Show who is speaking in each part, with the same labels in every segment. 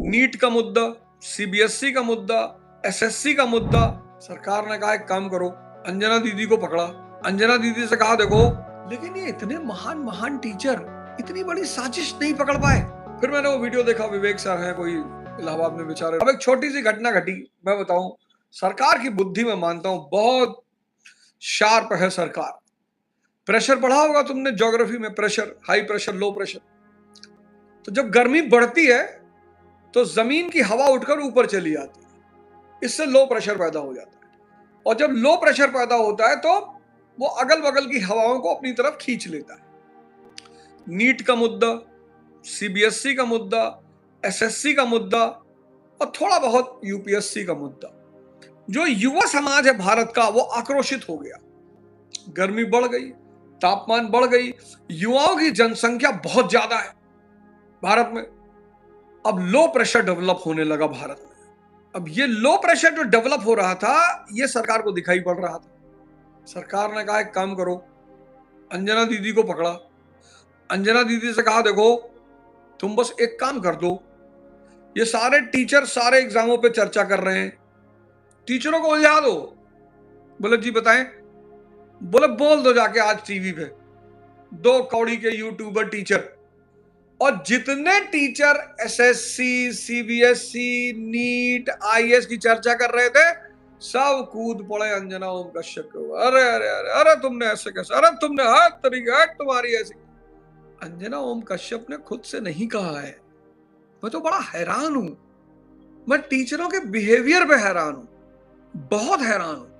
Speaker 1: NEET का मुद्दा, CBSE का मुद्दा, एसएससी का मुद्दा। सरकार ने कहा एक काम करो, अंजना दीदी को पकड़ा, अंजना दीदी से कहा देखो, लेकिन ये इतने महान महान टीचर इतनी बड़ी साजिश नहीं पकड़ पाए। फिर मैंने वो वीडियो देखा, विवेक सर हैं कोई इलाहाबाद में बेचारे। अब एक छोटी सी घटना घटी, मैं बताऊं, सरकार की बुद्धि में मानता हूं बहुत शार्प है सरकार। प्रेशर पढ़ा होगा तुमने ज्योग्राफी में, pressure, high pressure, low pressure. तो जब गर्मी बढ़ती है तो जमीन की हवा उठकर ऊपर चली जाती है, इससे लो प्रेशर पैदा हो जाता है। और जब लो प्रेशर पैदा होता है तो वो अगल बगल की हवाओं को अपनी तरफ खींच लेता है। नीट का मुद्दा, सीबीएसई का मुद्दा, एसएससी का मुद्दा और थोड़ा बहुत यूपीएससी का मुद्दा, जो युवा समाज है भारत का वो आक्रोशित हो गया। गर्मी बढ़ गई, तापमान बढ़ गई, युवाओं की जनसंख्या बहुत ज्यादा है भारत में। अब लो प्रेशर डेवलप होने लगा भारत में। अब ये लो प्रेशर जो डेवलप हो रहा था ये सरकार को दिखाई पड़ रहा था। सरकार ने कहा एक काम करो, अंजना दीदी को पकड़ा, अंजना दीदी से कहा देखो तुम बस एक काम कर दो, ये सारे टीचर सारे एग्जामों पे चर्चा कर रहे हैं, टीचरों को उलझा दो। बोले जी बताएं। बोले बोल दो जाके आज टीवी पे, 2 कौड़ी के यूट्यूबर टीचर, और जितने teacher SSC, CBSE, NEET, IAS की चर्चा कर रहे थे सब कूद पड़े अंजना ओम कश्यप के ऊपर। अरे अरे अरे अरे तुमने ऐसे कैसे, अरे तुमने हर तरीके हट तुम्हारी ऐसी। अंजना ओम कश्यप ने खुद से नहीं कहा है। मैं तो बड़ा हैरान हूं, मैं टीचरों के बिहेवियर पे हैरान हूं, बहुत हैरान हूं।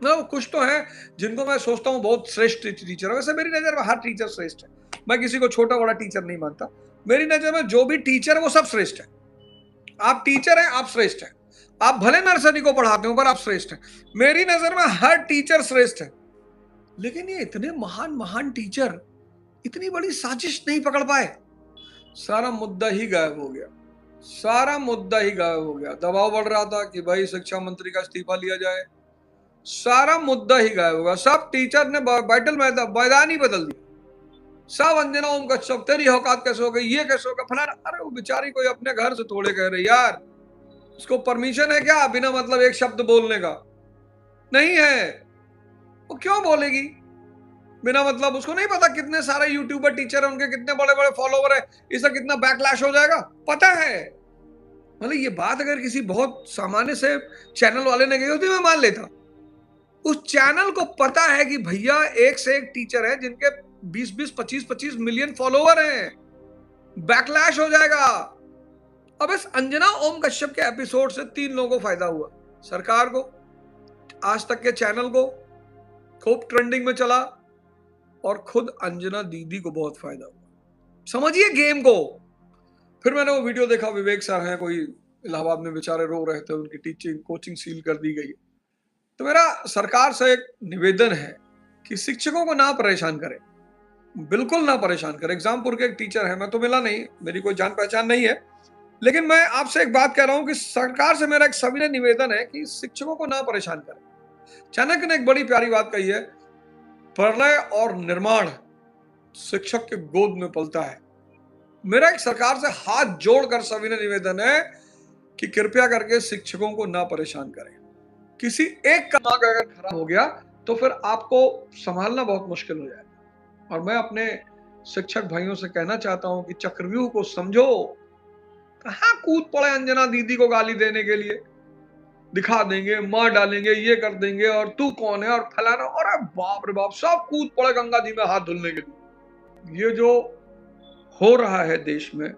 Speaker 1: ना कुछ तो है जिनको मैं सोचता हूं बहुत श्रेष्ठ टीचर है। वैसे मेरी नजर में हर टीचर श्रेष्ठ है, मैं किसी को छोटा बड़ा टीचर नहीं मानता। मेरी नजर में जो भी टीचर है वो सब श्रेष्ठ है। आप टीचर हैं, आप श्रेष्ठ हैं। आप भले नर्सरी को पढ़ाते हो पर आप श्रेष्ठ हैं। मेरी नजर में हर टीचर श्रेष्ठ है। लेकिन ये इतने महान महान टीचर इतनी बड़ी साजिश नहीं पकड़ पाए। सारा मुद्दा ही गायब हो गया, सारा मुद्दा ही गायब हो गया। दबाव बढ़ रहा था कि भाई शिक्षा मंत्री का इस्तीफा लिया जाए, सारा मुद्दा ही गायब हो गया। सब टीचर ने बैटल मैदान ही बदल दिया। सब अंजना ओम कश्यप, तेरी औकात कैसे हो गई, ये कैसे हो गया, फलाना। अरे वो बेचारी कोई अपने घर से थोड़े कह रही यार, उसको परमिशन है क्या बिना मतलब एक शब्द बोलने का? नहीं है। वो क्यों बोलेगी बिना मतलब? उसको नहीं पता कितने सारे यूट्यूबर टीचर हैं, उनके कितने बड़े बड़े फॉलोवर है, इससे कितना बैकलैश हो जाएगा पता है। मतलब ये बात अगर किसी बहुत सामान्य से चैनल वाले ने कही होती मैं मान लेता। उस चैनल को पता है कि भैया एक से एक टीचर है जिनके 20-20, 25-25 मिलियन फॉलोवर हैं, बैकलैश हो जाएगा। अब इस अंजना ओम कश्यप के एपिसोड से 3 लोगों को फायदा हुआ। सरकार को, आज तक के चैनल को खूब ट्रेंडिंग में चला, और खुद अंजना दीदी को बहुत फायदा हुआ। समझिए गेम को। फिर मैंने वो वीडियो देखा, विवेक सर हैं कोई इलाहाबाद में बेचारे रो रहे थे, उनकी टीचिंग कोचिंग सील कर दी गई। तो मेरा सरकार से एक निवेदन है कि शिक्षकों को ना परेशान करें, बिल्कुल ना परेशान करें। एग्जामपुर के एक टीचर है, मैं तो मिला नहीं, मेरी कोई जान पहचान नहीं है, लेकिन मैं आपसे एक बात कह रहा हूं कि सरकार से मेरा एक सविनय निवेदन है कि शिक्षकों को ना परेशान करें। चाणक्य ने एक बड़ी प्यारी बात कही है, प्रलय और निर्माण शिक्षक के गोद में पलता है। मेरा एक सरकार से हाथ जोड़कर सविनय निवेदन है कि कृपया करके शिक्षकों को ना परेशान करें। किसी एक का दिमाग अगर खराब हो गया तो फिर आपको संभालना बहुत मुश्किल हो जाएगा। और मैं अपने शिक्षक भाइयों से कहना चाहता हूं कि चक्रव्यूह को समझो। कहां कूद पड़े अंजना दीदी को गाली देने के लिए, दिखा देंगे, मार डालेंगे, ये कर देंगे, और तू कौन है और फलाना। और बाप रे बाप, सब कूद पड़े गंगा जी में हाथ धुलने के लिए। ये जो हो रहा है देश में,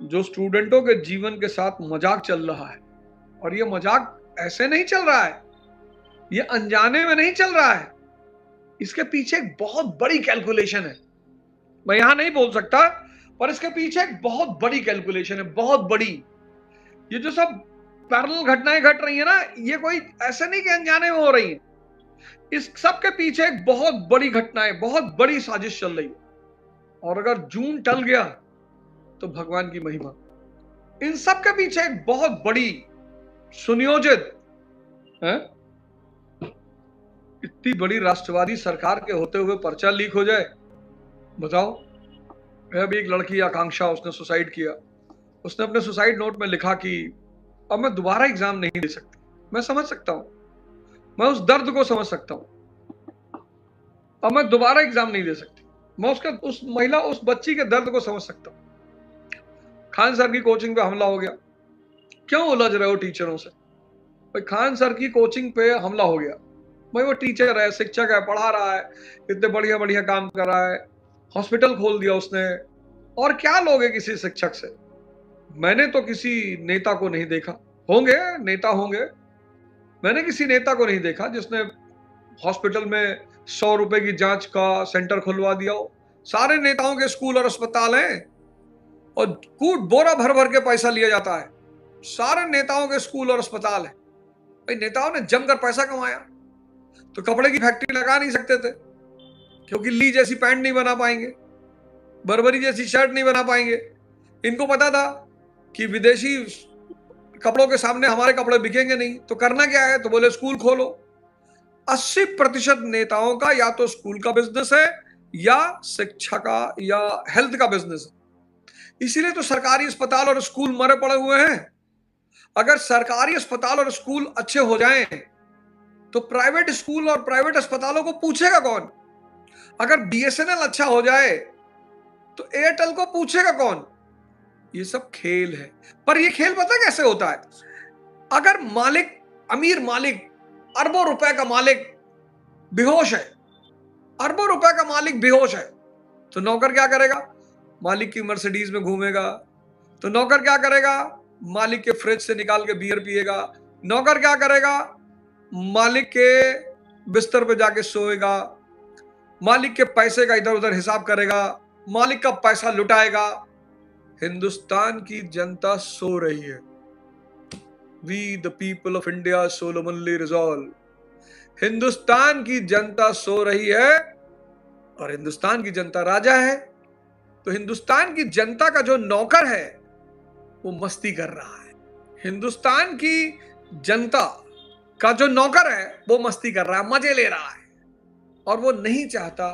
Speaker 1: जो स्टूडेंटों के जीवन के साथ मजाक चल रहा है, और ये मजाक ऐसे नहीं चल रहा है, ये अनजाने में नहीं चल रहा है, इसके पीछे एक बहुत बड़ी कैलकुलेशन है। मैं यहां नहीं बोल सकता, पर इसके पीछे एक बहुत बड़ी कैलकुलेशन है, बहुत बड़ी। ये जो सब पैरेलल घटनाएं घट रही है ना, ये कोई ऐसे नहीं कि अनजाने में हो रही है। इस सब के पीछे एक बहुत बड़ी घटनाएं, बहुत बड़ी साजिश चल रही है। और अगर जून टल गया तो भगवान की महिमा। इन सब के पीछे एक बहुत बड़ी सुनियोजित है। इतनी बड़ी राष्ट्रवादी सरकार के होते हुए पर्चा लीक हो जाए, बताओ। अभी एक लड़की आकांक्षा, उसने सुसाइड किया, उसने अपने सुसाइड नोट में लिखा कि अब मैं दोबारा एग्जाम नहीं दे सकती। मैं समझ सकता हूं, मैं उस दर्द को समझ सकता हूं। अब मैं दोबारा एग्जाम नहीं दे सकती। मैं उस महिला, उस बच्ची के दर्द को समझ सकता हूं। खान सर की कोचिंग पे हमला हो गया। क्यों उलझ रहे हो टीचरों से? भाई खान सर की कोचिंग पे हमला हो गया। भाई वो टीचर है, शिक्षक है, पढ़ा रहा है, इतने बढ़िया बढ़िया काम कर रहा है, हॉस्पिटल खोल दिया उसने। और क्या लोगे किसी शिक्षक से? मैंने तो किसी नेता को नहीं देखा, होंगे नेता होंगे, मैंने किसी नेता को नहीं देखा जिसने हॉस्पिटल में 100 रुपए की जांच का सेंटर खुलवा दिया हो। सारे नेताओं के स्कूल और अस्पताल हैं और कूट बोरा भर भर के पैसा लिया जाता है। सारे नेताओं के स्कूल और अस्पताल है। भाई नेताओं ने जमकर पैसा कमाया, तो कपड़े की फैक्ट्री लगा नहीं सकते थे, क्योंकि ली जैसी पैंट नहीं बना पाएंगे, बर्बरी जैसी शर्ट नहीं बना पाएंगे। इनको पता था कि विदेशी कपड़ों के सामने हमारे कपड़े बिकेंगे नहीं, तो करना क्या है? तो बोले स्कूल खोलो। 80% नेताओं का या तो स्कूल का बिजनेस है या शिक्षा का या हेल्थ का बिजनेस है। इसीलिए तो सरकारी अस्पताल और स्कूल मरे पड़े हुए हैं। अगर सरकारी अस्पताल और स्कूल अच्छे हो जाएं तो प्राइवेट स्कूल और प्राइवेट अस्पतालों को पूछेगा कौन? अगर बीएसएनएल अच्छा हो जाए तो एयरटेल को पूछेगा कौन? ये सब खेल है। पर ये खेल पता कैसे होता है? अगर मालिक, अमीर मालिक, अरबों रुपए का मालिक बेहोश है, अरबों रुपए का मालिक बेहोश है, तो नौकर क्या करेगा? मालिक की मर्सिडीज में घूमेगा। तो नौकर क्या करेगा? मालिक के फ्रिज से निकाल के बियर पिएगा। नौकर क्या करेगा? मालिक के बिस्तर पे जाके सोएगा, मालिक के पैसे का इधर उधर हिसाब करेगा, मालिक का पैसा लुटाएगा। हिंदुस्तान की जनता सो रही है। We the people of India solemnly resolve. Hindustan की जनता सो रही है और हिंदुस्तान की जनता राजा है। तो हिंदुस्तान की जनता का जो नौकर है वो मस्ती कर रहा है। हिंदुस्तान की जनता का जो नौकर है वो मस्ती कर रहा है, मजे ले रहा है, और वो नहीं चाहता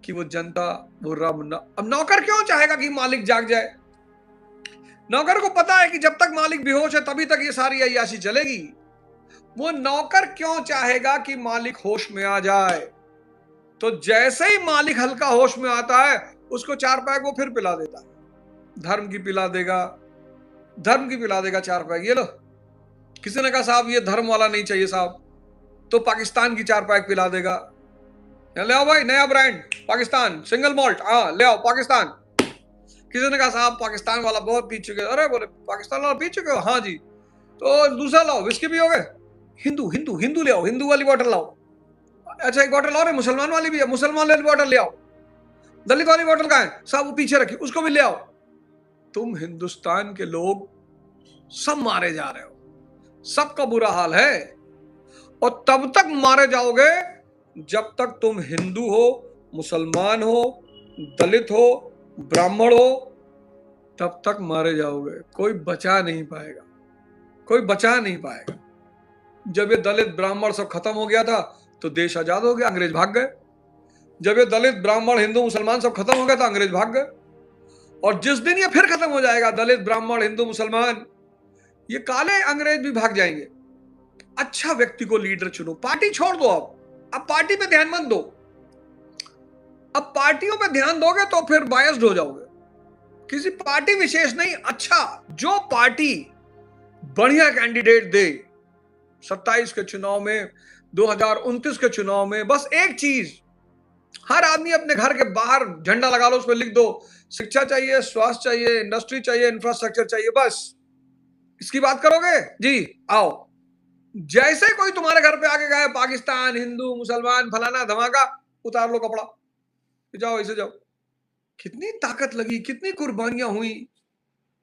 Speaker 1: कि वो जनता, वो अब नौकर क्यों चाहेगा कि मालिक जाग जाए? नौकर को पता है कि जब तक मालिक बेहोश है तभी तक ये सारी अय्याशी चलेगी। वो नौकर क्यों चाहेगा कि मालिक होश में आ जाए? तो जैसे ही मालिक हल्का होश में आता है उसको 4 पैक वो फिर पिला देता है। धर्म की पिला देगा, धर्म की पिला देगा 4 पैक। ये लो, किसी ने कहा साहब ये धर्म वाला नहीं चाहिए साहब, तो पाकिस्तान की 4 पैक पिला देगा। ले आओ भाई नया ब्रांड पाकिस्तान सिंगल मॉल्ट, हाँ ले आओ पाकिस्तान। किसी ने कहा साहब पाकिस्तान वाला बहुत पी चुके, अरे बोले पाकिस्तान वाला पी चुके हो? हाँ जी। तो दूसरा लाओ, विस्की पियोगे? हिंदू हिंदू हिंदू ले आओ, हिंदू वाली बॉटल लाओ। अच्छा एक बॉटल और है, मुसलमान वाली भी है, मुसलमान वाली बॉटल ले आओ। दलित वाली बॉटल कहाँ है? साहब वो पीछे रखी, उसको भी ले आओ। तुम हिंदुस्तान के लोग सब मारे जा रहे हो, सबका बुरा हाल है, और तब तक मारे जाओगे जब तक तुम हिंदू हो, मुसलमान हो, दलित हो, ब्राह्मण हो, तब तक मारे जाओगे। कोई बचा नहीं पाएगा, कोई बचा नहीं पाएगा। जब ये दलित ब्राह्मण सब खत्म हो गया था तो देश आजाद हो गया, अंग्रेज भाग गए। जब ये दलित ब्राह्मण हिंदू मुसलमान सब खत्म हो गया था, अंग्रेज भाग गए। और जिस दिन ये फिर खत्म हो जाएगा, दलित ब्राह्मण हिंदू मुसलमान, ये काले अंग्रेज भी भाग जाएंगे। अच्छा व्यक्ति को लीडर चुनो, पार्टी छोड़ दो। अब पार्टी पे ध्यान मत दो। अब पार्टियों पे ध्यान दोगे तो फिर बायस्ड हो जाओगे। किसी पार्टी विशेष नहीं, अच्छा जो पार्टी बढ़िया कैंडिडेट दे 27 के चुनाव में, 2029 के चुनाव में, बस एक चीज, हर आदमी अपने घर के बाहर झंडा लगा लो, उस पर लिख दो शिक्षा चाहिए, स्वास्थ्य चाहिए, इंडस्ट्री चाहिए, इंफ्रास्ट्रक्चर चाहिए, बस इसकी बात करोगे जी, आओ। जैसे कोई तुम्हारे घर पे आके गए पाकिस्तान, हिंदू, मुसलमान, फलाना धमाका, उतार लो कपड़ा, जाओ ऐसे जाओ। कितनी ताकत लगी, कितनी कुर्बानियां हुई,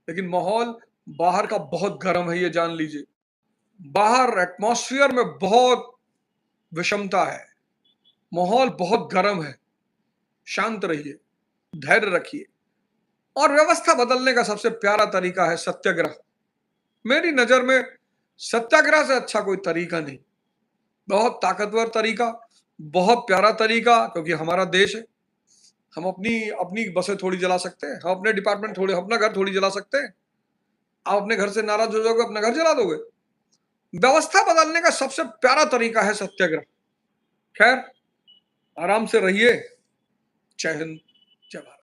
Speaker 1: लेकिन माहौल बाहर का बहुत गर्म है, ये जान लीजिए। बाहर एटमॉस्फेयर में बहुत विषमता है, माहौल बहुत गर्म है। शांत रहिए, धैर्य रखिए, और व्यवस्था बदलने का सबसे प्यारा तरीका है सत्याग्रह। मेरी नजर में सत्याग्रह से अच्छा कोई तरीका नहीं। बहुत ताकतवर तरीका, बहुत प्यारा तरीका, क्योंकि हमारा देश है। हम अपनी अपनी बसें थोड़ी जला सकते हैं, हम अपने डिपार्टमेंट थोड़ी, अपना घर थोड़ी जला सकते हैं। आप अपने घर से नाराज हो जाओगे, अपना घर जला दोगे। व्यवस्था बदलने का सबसे प्यारा तरीका है सत्याग्रह। खैर, आराम से रहिए। जय हिंद, जय भारत।